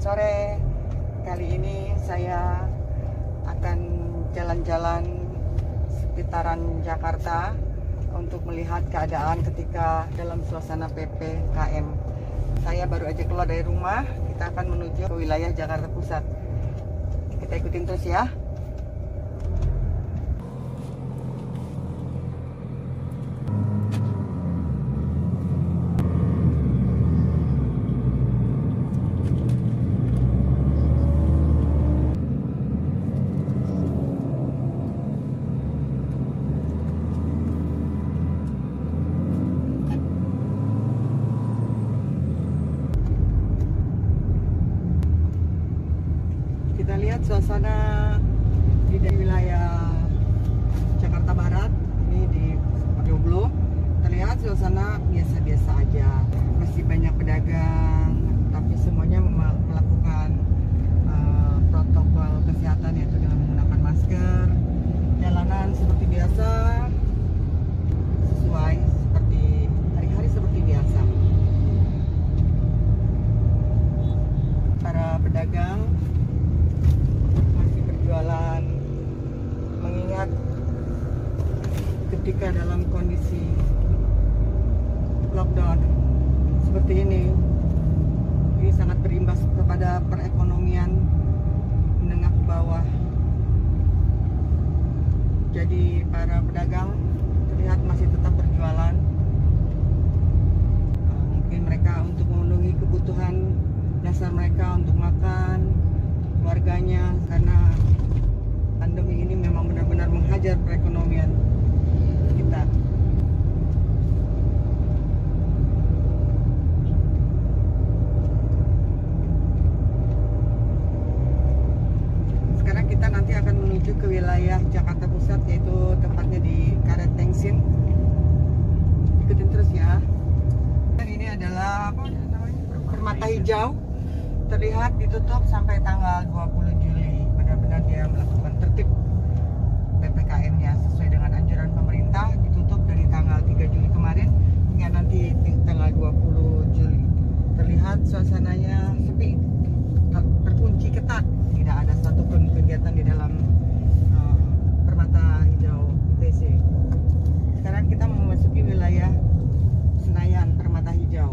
sore. Kali ini saya akan jalan-jalan sekitaran Jakarta untuk melihat keadaan ketika dalam suasana PPKM. Saya baru aja keluar dari rumah, kita akan menuju ke wilayah Jakarta Pusat. Kita ikutin terus ya. Kita lihat suasana di wilayah Jakarta Barat, ini di Joglo. Terlihat suasana biasa-biasa aja, masih banyak pedagang, tapi semuanya melakukan protokol kesehatan, yaitu dengan menggunakan masker. Jalanan seperti biasa, sesuai seperti hari-hari seperti biasa. Para pedagang jualan, mengingat ketika dalam kondisi lockdown seperti ini sangat berimbas kepada perekonomian menengah ke bawah. Jadi para pedagang terlihat masih tetap berjualan. Mungkin mereka untuk memenuhi kebutuhan dasar mereka untuk makan keluarganya, karena pandemi ini memang benar-benar menghajar perekonomian kita. Sekarang kita nanti akan menuju ke wilayah Jakarta Pusat, yaitu tepatnya di Karet Tengsin. Ikutin terus ya. Dan ini adalah apa namanya? Permata Hijau. Terlihat ditutup sampai tanggal 20 Juli. Benar-benar dia melakukan tertib PPKM-nya sesuai dengan anjuran pemerintah, ditutup dari tanggal 3 Juli kemarin hingga nanti tanggal 20 Juli. Terlihat suasananya sepi, terkunci ketat, tidak ada satupun kegiatan di dalam Permata Hijau ITC. Sekarang kita memasuki wilayah Senayan, Permata Hijau.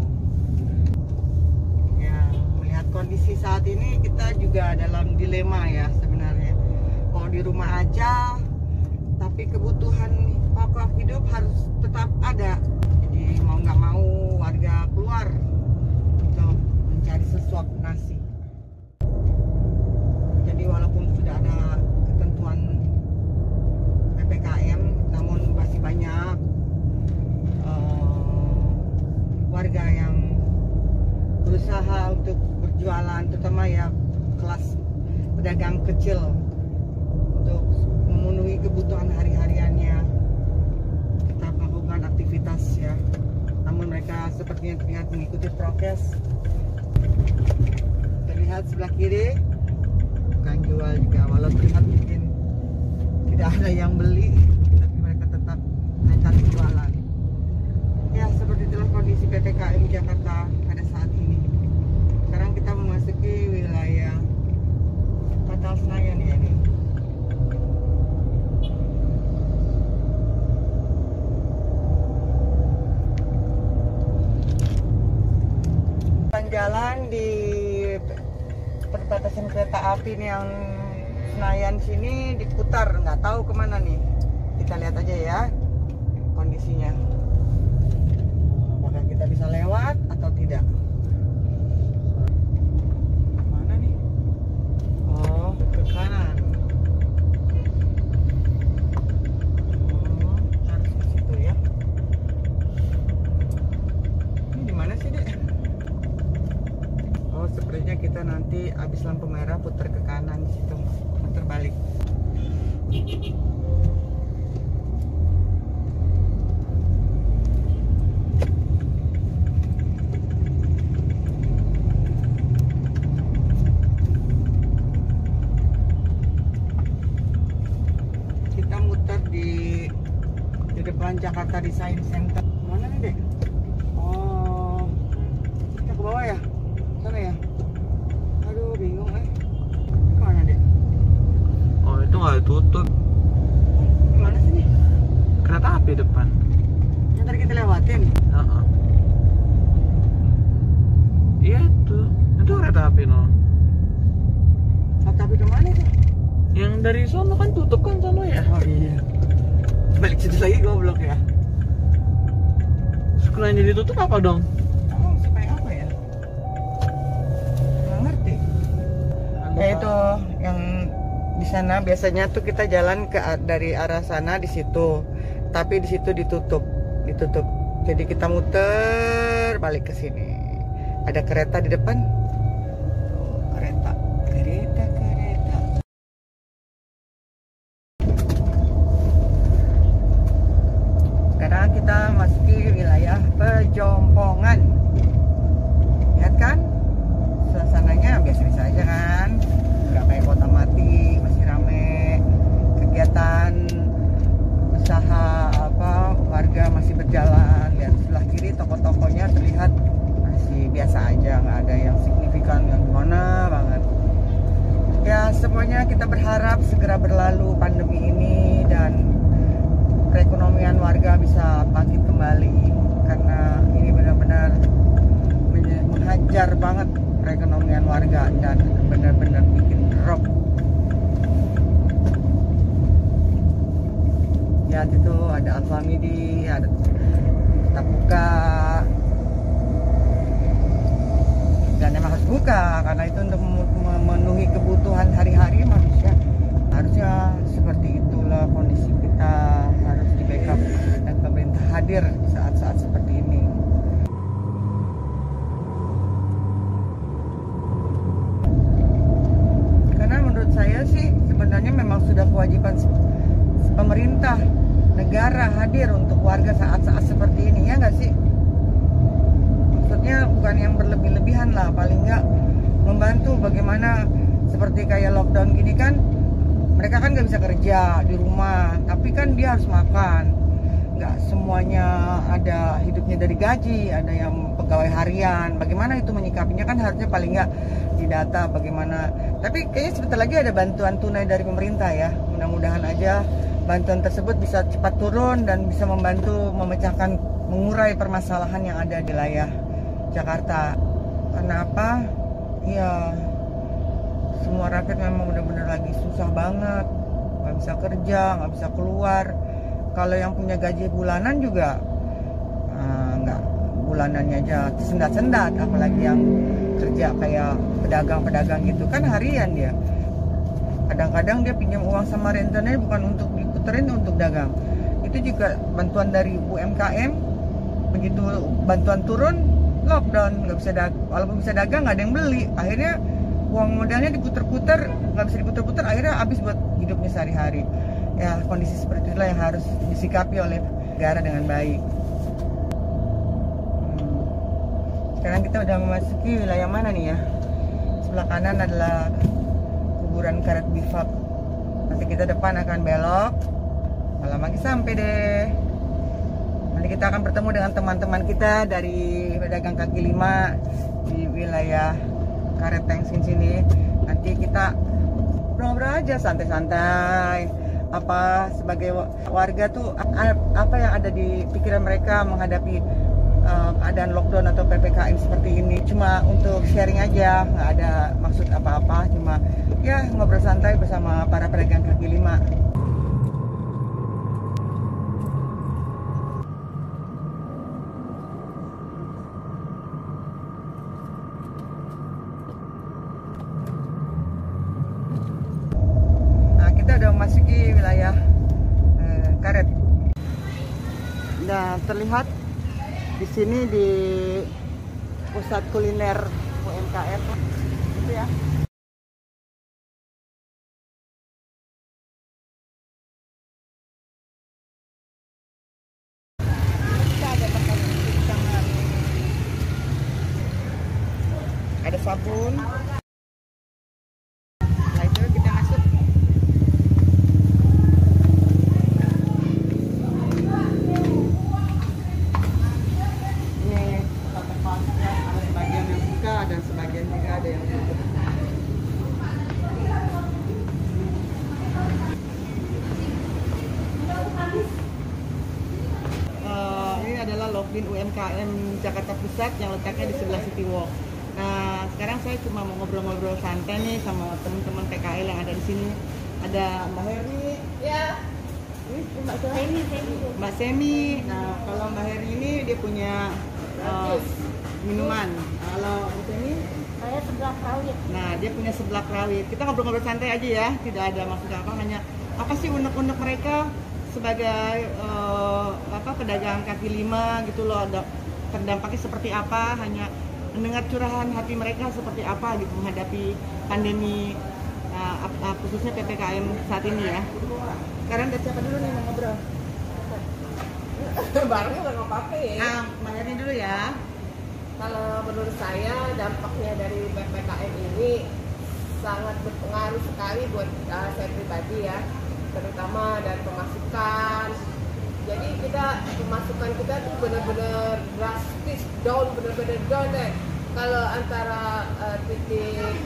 Kondisi saat ini kita juga dalam dilema ya sebenarnya. Kalau di rumah aja, tapi kebutuhan pokok hidup harus tetap ada. Jadi mau nggak mau warga keluar untuk mencari sesuap nasi. Jadi walaupun sudah ada ketentuan PPKM, namun masih banyak warga yang berusaha untuk berjualan, terutama ya kelas pedagang kecil, untuk memenuhi kebutuhan hari-hariannya, tetap melakukan aktivitas ya. Namun mereka sepertinya terlihat mengikuti prokes. Terlihat sebelah kiri bukan jual juga, walau terlihat mungkin tidak ada yang beli, tapi mereka tetap nekat jualan. Ya, seperti itulah kondisi PPKM Jakarta pada saat ini. Sekarang kita memasuki wilayah Kota Senayan ya nih. Jalan di perbatasan kereta api nih yang Senayan sini diputar, nggak tahu kemana nih. Kita lihat aja ya kondisinya. Apakah kita bisa lewat atau tidak? Mana nih? Oh, ke kanan. Harus ke situ ya. Ini di mana sih, Dek? Oh, sepertinya kita nanti habis lampu merah putar ke kanan di situ, putar balik. Kita muter di depan Jakarta Design Center. Mana nih, Dek? Oh, kita ke bawah ya? Sana ya? Aduh. dari sono kan tutup kan sono ya. Oh iya. Balik situ lagi goblok ya. Sekolahnya ditutup apa dong? Oh, supaya apa ya? Nggak ngerti. Itu yang di sana biasanya tuh kita jalan dari arah sana di situ, tapi di situ ditutup. Jadi kita muter balik ke sini. Ada kereta di depan. Oh, kereta. Sekarang kita masuki wilayah Pejompongan. Lihat kan? Suasananya biasa-biasa aja kan? Nggak kayak kota mati, masih rame. Kegiatan usaha warga masih berjalan. Lihat sebelah kiri toko-tokonya terlihat masih biasa aja, nggak ada yang signifikan yang gimana banget. Ya semuanya kita berharap segera berlalu pandemi ini dan perekonomian warga bisa bangkit kembali, karena ini benar-benar menghajar banget perekonomian warga dan benar-benar bikin drop. Ya itu ada Alfamidi, ada tetap buka, dan emang harus buka karena itu untuk memenuhi kebutuhan hari-hari manusia. Harusnya seperti itulah kondisi kita, harus di backup dan pemerintah hadir saat-saat seperti ini. Karena menurut saya sih sebenarnya memang sudah kewajiban pemerintah negara hadir untuk warga saat-saat seperti ini, ya nggak sih? Maksudnya bukan yang berlebih-lebihan lah, paling nggak membantu bagaimana seperti kayak lockdown gini kan, mereka kan nggak bisa kerja di rumah, tapi kan dia harus makan. Nggak semuanya ada hidupnya dari gaji, ada yang pegawai harian. Bagaimana itu menyikapinya kan harusnya paling nggak didata bagaimana. Tapi kayaknya sebentar lagi ada bantuan tunai dari pemerintah ya. Mudah-mudahan aja bantuan tersebut bisa cepat turun dan bisa membantu memecahkan, mengurai permasalahan yang ada di wilayah Jakarta. Kenapa? Ya semua rakyat memang benar-benar lagi susah banget, nggak bisa kerja, nggak bisa keluar. Kalau yang punya gaji bulanan juga nggak, bulanannya aja sendat-sendat, apalagi yang kerja kayak pedagang-pedagang gitu kan harian dia. Kadang-kadang dia pinjam uang sama rentenir bukan untuk diputerin, untuk dagang. Itu juga bantuan dari UMKM, begitu bantuan turun, lockdown, nggak bisa dagang. Walaupun bisa dagang nggak ada yang beli, akhirnya uang modalnya diputer-puter, nggak bisa diputer-puter, akhirnya habis buat hidupnya sehari-hari. Ya kondisi seperti itulah yang harus disikapi oleh negara dengan baik. Sekarang kita udah memasuki wilayah mana nih ya? Sebelah kanan adalah kuburan karet bifak. Nanti kita depan akan belok, malam lagi sampai deh. Nanti kita akan bertemu dengan teman-teman kita dari pedagang kaki lima di wilayah Karet Tengsin sini. Nanti kita ngobrol aja santai-santai. Apa sebagai warga tuh apa yang ada di pikiran mereka menghadapi keadaan lockdown atau PPKM seperti ini. Cuma untuk sharing aja, nggak ada maksud apa-apa, cuma ya ngobrol santai bersama para pedagang kaki lima. Memasuki wilayah Karet. Nah, terlihat di sini di pusat kuliner UMKM itu ya. Kita ada tempat cuci tangan. Ada sabun. Dan sebagian juga ada yang tutup. Ini adalah login UMKM Jakarta Pusat yang letaknya di sebelah City Walk. Nah, sekarang saya cuma mau ngobrol-ngobrol santai nih sama teman-teman PKL yang ada di sini. Ada Mbak Heri. Ya, Ini Mbak Semi. Mbak Semi. Nah, kalau Mbak Heri ini dia punya minuman. Kalau Mbak Semi, saya sebelah rawit. nah dia punya seblak rawit. Kita ngobrol-ngobrol santai aja ya, tidak ada maksud apa, hanya apa sih unek-unek mereka sebagai pedagang kaki lima gitu loh, ada terdampaknya seperti apa, hanya mendengar curahan hati mereka seperti apa gitu menghadapi pandemi khususnya PPKM saat ini ya. Sekarang udah siapa dulu nih mau ngobrol? Barangnya udah nggak apa-apa ya. Mbak Heri dulu ya. Kalau menurut saya dampaknya dari PPKM ini sangat berpengaruh sekali buat saya pribadi ya, terutama dari pemasukan. Jadi pemasukan kita tuh benar-benar drastis down, benar-benar down deh. Kalau antara titik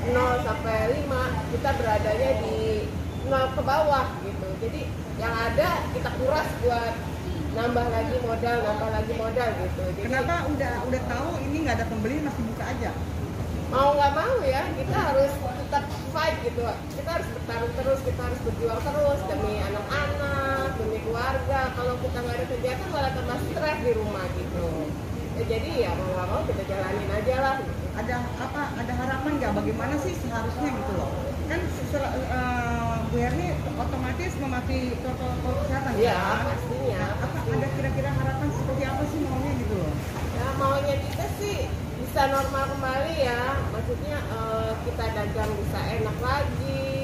0 sampai 5 kita beradanya di 0 ke bawah gitu. Jadi yang ada kita kuras buat nambah lagi modal gitu. Jadi, Kenapa udah tahu ini nggak ada pembeli masih buka aja? mau nggak mau ya kita harus tetap fight gitu. Kita harus bertarung terus, kita harus berjuang terus demi anak-anak, demi keluarga. Kalau kita nggak ada kegiatan malah tambah stres di rumah gitu. Ya, jadi ya mau nggak mau kita jalanin aja lah. Ada harapan nggak bagaimana sih seharusnya gitu loh? Kan Bu Herni otomatis mematuhi protokol kesehatan Iya, kan? pastinya. Apa ada kira-kira harapan seperti apa sih maunya gitu loh? Ya maunya kita sih bisa normal kembali ya. Maksudnya kita dagang bisa enak lagi.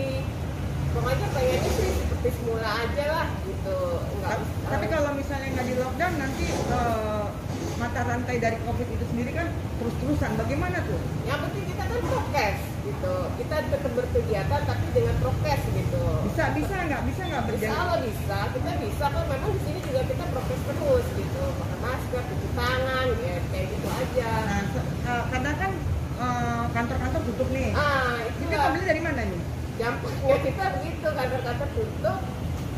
Pokoknya pengennya sih seperti semula aja lah gitu. Tapi kalau misalnya nggak di lockdown nanti mata rantai dari COVID itu sendiri kan terus-terusan. Bagaimana tuh? Yang penting kita kan prokes gitu. Kita tetap berkegiatan tapi dengan prokes gitu. Bisa nggak Bisa berjalan? kalau bisa, kita bisa kok. Memang di sini juga kita prokes terus gitu. Pakai masker, cuci tangan, ya kayak gitu aja. Nah, kadang kan kantor-kantor tutup nih. Itu Kita beli dari mana nih? dampaknya kita begitu, kantor-kantor tutup,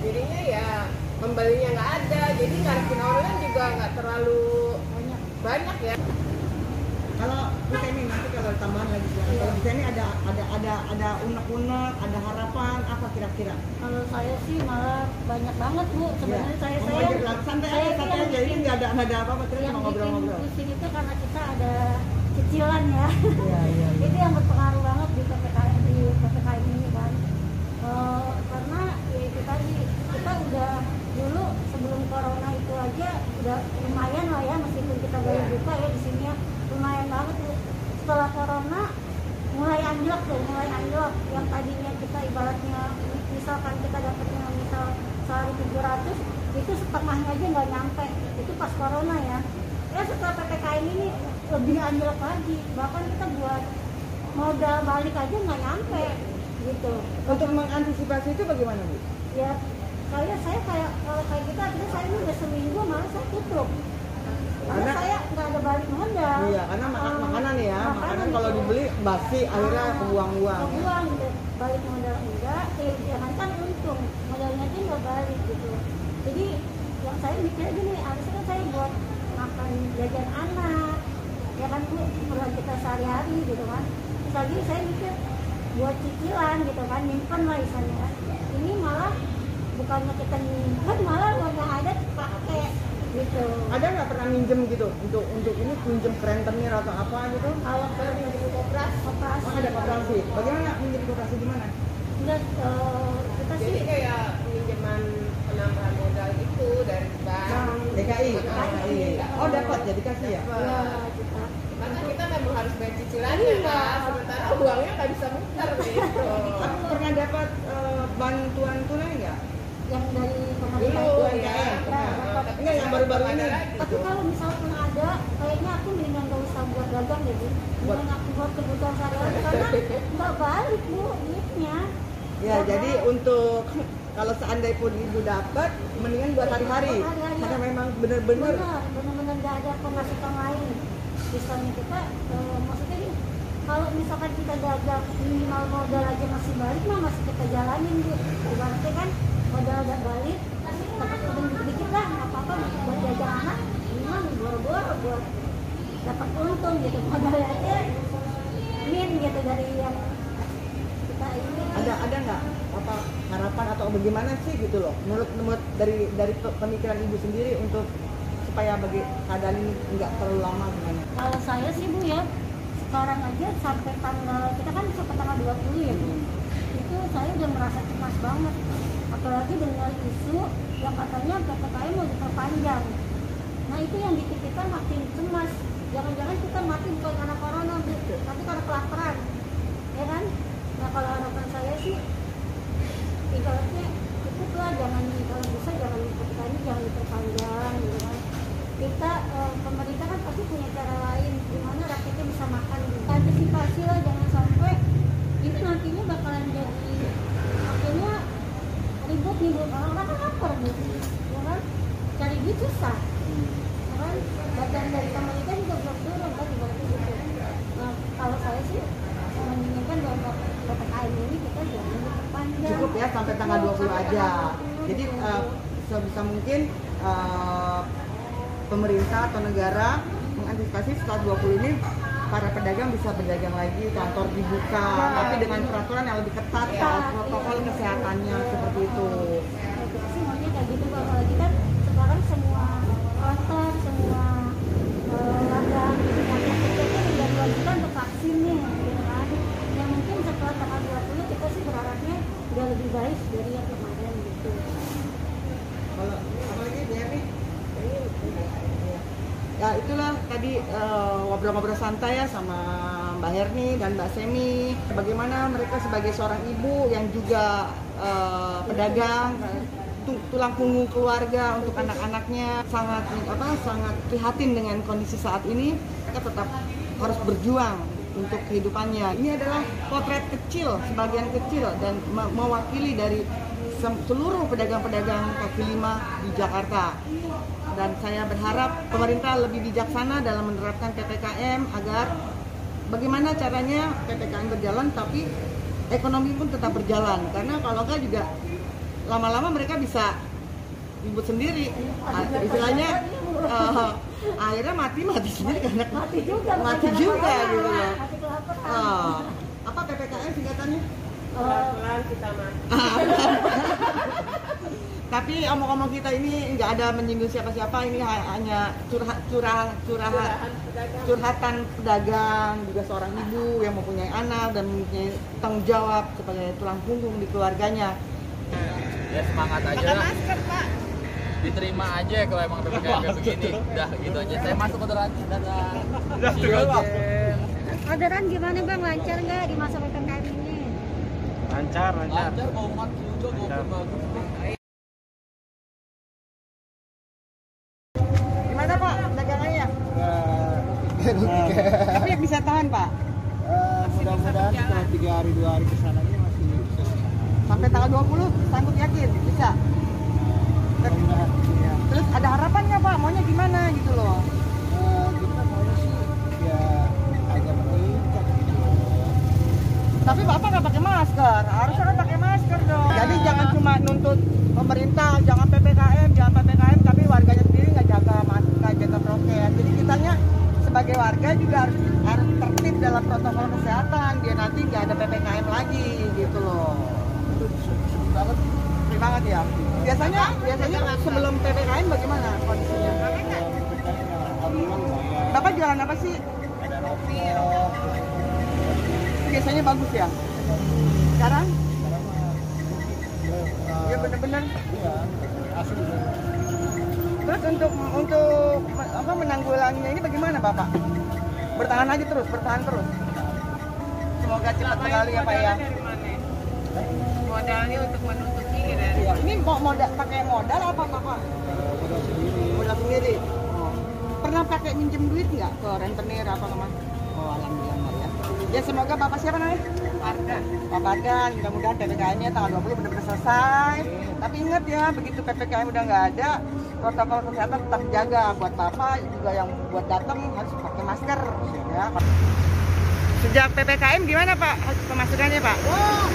jadinya ya pembelinya nggak ada, jadi ngarepin online juga nggak terlalu banyak ya. Kalau Bu Semi nanti kalau tambahan lagi silakan. Kalau Bu Semi ada unek-unek, ada harapan apa kira-kira? Kalau saya sih malah banyak banget Bu. Sebenarnya saya santai aja. Ini nggak ada apa-apa, terus yang mau bikin ngobrol-ngobrol. pusing itu karena kita ada cicilan ya. Iya. Itu yang berpengaruh banget di PPKM ini kan. Karena ya itu tadi kita udah dulu sebelum corona itu aja udah lumayan lah ya, meskipun kita baru buka ya di sini ya, lumayan banget tuh. Setelah corona mulai anjlok. Yang tadinya kita ibaratnya misalkan kita dapatnya misal sehari 700, itu setengahnya aja nggak nyampe. Itu pas corona ya. Setelah PPKM ini lebih anjlok lagi. Bahkan kita buat modal balik aja nggak nyampe gitu. Untuk mengantisipasi itu bagaimana Bu? Ya saya kayak kalau kayak gitu artinya saya ini udah seminggu malah saya tutup. Karena saya nggak ada balik modal. Iya, karena makanan ya, makanan kalau gitu. dibeli basi akhirnya kebuang-buang. Kebuang gitu. Balik modal enggak, jangan kan untung modalnya aja nggak balik gitu. Jadi yang saya mikir gini, harusnya kan saya buat makan jajan anak, ya kan Bu, perlu kita sehari-hari gitu kan. Terus lagi saya mikir buat cicilan gitu kan, nyimpen lah istilahnya kan. Ini malah bukannya kita nyimpen, malah uang yang ada pakai gitu. Ada nggak pernah minjem gitu untuk ini minjem rentenir atau apa gitu? Kalau Kalau di koperasi, Oh, ada koperasi. Bagaimana minjem koperasi gimana? enggak, kita sih jadi kayak pinjaman penambahan modal itu dari bank. DKI. DKI. Oh dapat ya dikasih ya? ya kita Karena kita memang harus bayar cicilannya kan, sementara uangnya nggak bisa muter gitu. Aku pernah dapat bantuan tunai nggak? yang dari Dulu pemerintah itu ya, dapat. tapi Enggak, yang baru-baru ini. Tapi kalau misalkan ada, kayaknya aku mendingan gak usah buat dagang deh Bu. Mendingan aku buat kebutuhan sehari-hari karena nggak balik Bu duitnya. Ya, jadi untuk kalau seandainya pun ibu dapat, mendingan buat hari-hari. Hari-hari. Karena memang benar-benar Bener-bener nggak ada pemasukan lain. Misalnya kita, maksudnya nih, kalau misalkan kita dagang minimal modal aja masih balik mah masih kita jalanin Bu. Ibaratnya kan modal udah balik, dapat dikit lah, nggak apa-apa buat jajan anak, minimal boro-boro buat dapat untung gitu. Modal aja min gitu dari yang kita PPKI ini. Ada nggak apa harapan atau bagaimana sih gitu loh? Menurut dari pemikiran ibu sendiri untuk supaya keadaan ini nggak terlalu lama gimana? Kalau saya sih Bu ya, sekarang aja sampai kita kan sampai tanggal 20 ya Bu. Itu saya udah merasa cemas banget. Apalagi dengan isu yang katanya PPKM mau diperpanjang. Nah itu yang bikin kita makin cemas. Jangan-jangan kita mati bukan karena corona Bu, tapi karena kelaparan, ya kan? Nah kalau harapan saya sih, ibaratnya cukuplah, jangan kalau bisa jangan PPKM jangan diperpanjang, gitu kan? Kita pemerintah kan pasti punya cara lain gimana rakyatnya bisa makan gitu. Antisipasi lah, jangan sampai ini nantinya bakalan jadi akhirnya ribut nih Bu, orang-orang kan lapar Bu, ya kan? Cari duit susah, ya kan? Badan dari pemerintah juga belum turun kan ibaratnya gitu. Nah kalau saya sih menginginkan bahwa PPKM ini kita jangan diperpanjang. Cukup ya sampai tanggal 20 aja. Jadi sebisa mungkin pemerintah atau negara mengantisipasi setelah 20 ini para pedagang bisa berdagang lagi, kantor dibuka, tapi dengan peraturan yang lebih ketat soal protokol kesehatannya seperti itu. Kita sih maunya kayak gitu, apalagi kan sekarang semua kantor, semua warga yang kecil kan udah diwajibkan untuk vaksin nih, gitu kan. Yang mungkin setelah tanggal 20 kita sih berharapnya udah lebih baik dari yang kemarin gitu. Kalau apalagi Devi? Ya itulah tadi ngobrol-ngobrol santai ya sama Mbak Herni dan Mbak Semi. Bagaimana mereka sebagai seorang ibu yang juga pedagang, tulang punggung keluarga untuk anak-anaknya, sangat prihatin dengan kondisi saat ini. Mereka tetap harus berjuang untuk kehidupannya. Ini adalah potret kecil, sebagian kecil dan mewakili dari seluruh pedagang-pedagang kaki lima di Jakarta. Dan saya berharap pemerintah lebih bijaksana dalam menerapkan PPKM agar bagaimana caranya PPKM berjalan tapi ekonomi pun tetap berjalan. Karena kalau enggak juga lama-lama mereka bisa ribut sendiri. Istilahnya akhirnya mati sendiri karena mati juga gitu loh. Apa PPKM singkatannya? Pelan-pelan kita mati. Tapi omong-omong kita ini nggak ada menyinggung siapa-siapa, ini hanya curhatan pedagang, juga seorang ibu yang mempunyai anak dan mempunyai tanggung jawab sebagai tulang punggung di keluarganya. Ya semangat aja lah. Diterima aja kalau emang PPKM kayak begini. Udah gitu aja. Saya masuk ke orderan. Dadah. Orderan gimana Bang? Lancar nggak di masa PPKM ini? Lancar, mau mati juga bagus. Gimana Pak dagangannya? Tapi bisa tahan Pak? Mudah-mudahan setelah 3 hari 2 hari kesananya masih bisa. Sampai tanggal 20 sanggup yakin bisa? Mudah-mudahan ya. Terus ada harapan nggak Pak? Maunya gimana gitu loh? Kita maunya sih ya agak meningkat gitu. Tapi Bapak nggak pakai masker, harusnya kan pakai masker dong. Jadi jangan cuma nuntut pemerintah, jangan PPKM, tapi warganya sendiri nggak jaga masker, nggak jaga prokes. Jadi kitanya sebagai warga juga harus tertib dalam protokol kesehatan, biar nanti nggak ada PPKM lagi gitu loh. Sepi banget ya. Biasanya sebelum PPKM bagaimana kondisinya? Bapak jualan apa sih? Ada rokok. Biasanya bagus ya. Sekarang? Ya bener-bener. Iya, asli. Terus untuk menanggulanginya ini bagaimana Bapak? Bertahan aja terus, bertahan terus. Semoga cepat sekali ya Pak ya. Modalnya untuk menutupi dari Ini mau pakai modal apa Bapak? Modal sendiri. Oh. Pernah pakai minjem duit nggak ke rentenir apa kemana? Oh alhamdulillah ya. Ya semoga Bapak siapa namanya? Pak Pardan, mudah-mudahan PPKM-nya tanggal 20 benar-benar selesai. Tapi ingat ya, begitu PPKM udah nggak ada, protokol kesehatan tetap dijaga. Buat Bapak juga yang buat datang harus pakai masker. Ya. Sejak PPKM gimana Pak pemasukannya Pak? Wah,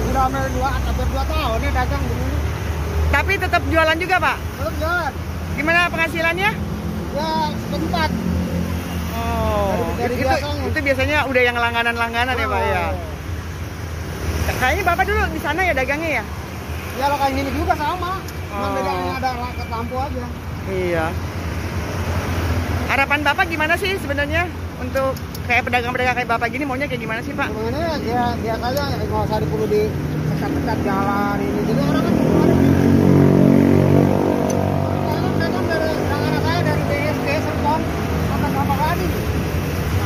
udah hampir 2 tahun nih dagang begini. Tapi tetap jualan juga Pak? Terus jalan. Gimana penghasilannya? Ya sebentar. Oh. Dari Dari biasanya. itu biasanya udah yang langganan-langganan ya Pak ya. Kayaknya Bapak dulu di sana ya dagangnya ya? Ya lo kayak gini juga sama. Cuma Oh. bedanya ada ke lampu aja. Iya. Harapan Bapak gimana sih sebenarnya untuk kayak pedagang-pedagang kayak Bapak gini maunya kayak gimana sih Pak? Sebenarnya ya biasanya nggak usah perlu di pecat-pecat jalan ini. Jadi orang kan dari anak saya dari BSD Serpong sampai Kelapa Gading.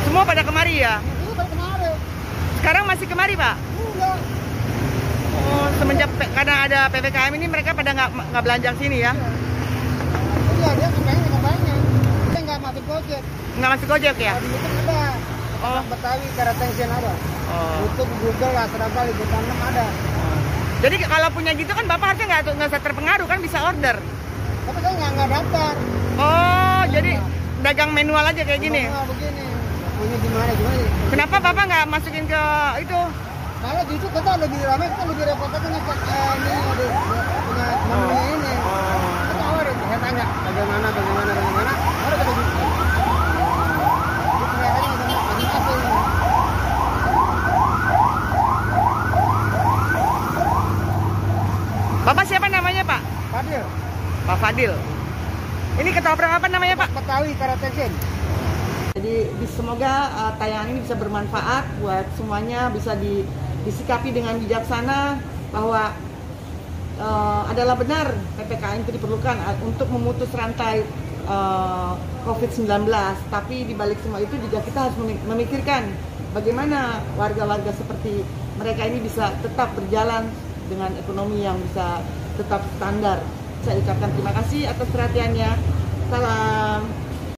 Semua pada kemari ya? Itu dari kemarin. Sekarang masih kemari Pak? Enggak. Oh, semenjak karena ada PPKM ini mereka pada nggak belanja ke sini ya? Iya dia kepengen. Dia nggak masuk Gojek. Nggak masuk Gojek ya? Di YouTube ada. Oh. Betawi Karet Tension ada. Oh. YouTube, Google lah, seragam Liputan 6 ada. Jadi kalau punya gitu kan Bapak harusnya nggak usah terpengaruh kan bisa order. Tapi saya nggak daftar. Oh, jadi dagang manual aja kayak gini. Nah, begini. Punya gimana? Kenapa Bapak nggak masukin ke itu? Malah justru kita lebih ramai, kita lebih repot aja ngecek ini ada punya menu ini. Kita awarin, saya tanya bagaimana. Baru kita gitu. Jadi kelihatannya ada apa ini? Bapak siapa namanya Pak? Fadil, Pak Fadil. Ini ketoprak apa namanya Pak? Betawi Karet Tension. Jadi semoga tayangan ini bisa bermanfaat buat semuanya, bisa disikapi dengan bijaksana bahwa adalah benar PPKM itu diperlukan untuk memutus rantai COVID-19. Tapi di balik semua itu juga kita harus memikirkan bagaimana warga-warga seperti mereka ini bisa tetap berjalan dengan ekonomi yang bisa tetap standar. Saya ucapkan terima kasih atas perhatiannya. Salam.